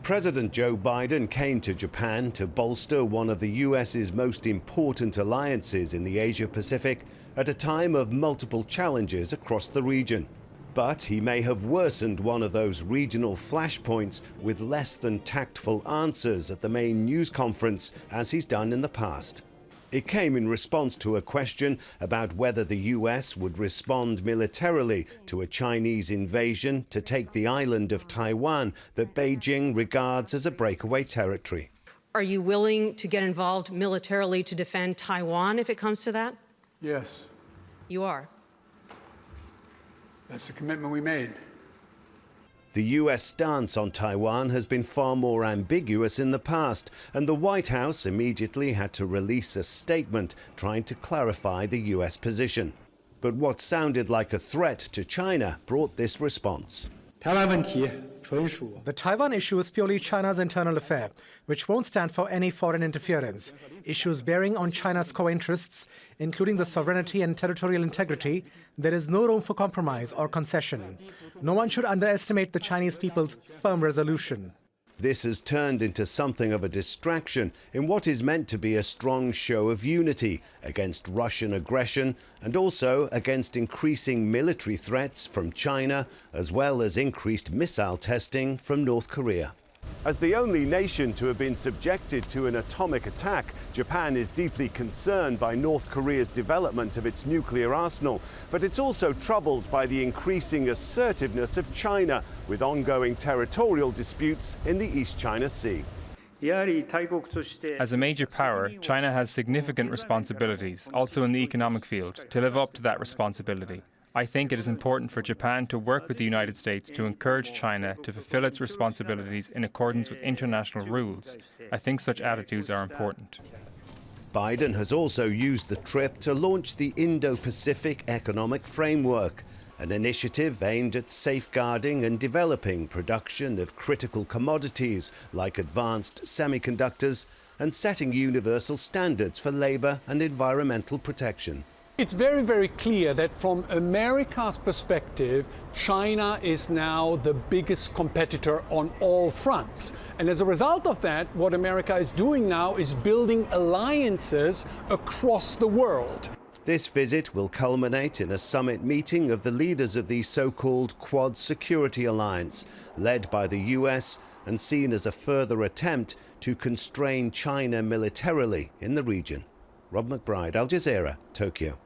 President Joe Biden came to Japan to bolster one of the US's most important alliances in the Asia-Pacific at a time of multiple challenges across the region. But he may have worsened one of those regional flashpoints with less than tactful answers at the main news conference, as he's done in the past. It came in response to a question about whether the US would respond militarily to a Chinese invasion to take the island of Taiwan that Beijing regards as a breakaway territory. Are you willing to get involved militarily to defend Taiwan if it comes to that? Yes. You are? That's the commitment we made. The US stance on Taiwan has been far more ambiguous in the past, and the White House immediately had to release a statement trying to clarify the US position. But what sounded like a threat to China brought this response. The Taiwan issue is purely China's internal affair, which won't stand for any foreign interference. Issues bearing on China's core interests, including the sovereignty and territorial integrity, there is no room for compromise or concession. No one should underestimate the Chinese people's firm resolution. This has turned into something of a distraction in what is meant to be a strong show of unity against Russian aggression and also against increasing military threats from China, as well as increased missile testing from North Korea. As the only nation to have been subjected to an atomic attack, Japan is deeply concerned by North Korea's development of its nuclear arsenal, but it's also troubled by the increasing assertiveness of China, with ongoing territorial disputes in the East China Sea. As a major power, China has significant responsibilities, also in the economic field, to live up to that responsibility. I think it is important for Japan to work with the United States to encourage China to fulfill its responsibilities in accordance with international rules. I think such attitudes are important. Biden has also used the trip to launch the Indo-Pacific Economic Framework, an initiative aimed at safeguarding and developing production of critical commodities like advanced semiconductors and setting universal standards for labor and environmental protection. It's very, very clear that from America's perspective, China is now the biggest competitor on all fronts. And as a result of that, what America is doing now is building alliances across the world. This visit will culminate in a summit meeting of the leaders of the so-called Quad Security Alliance, led by the US and seen as a further attempt to constrain China militarily in the region. Rob McBride, Al Jazeera, Tokyo.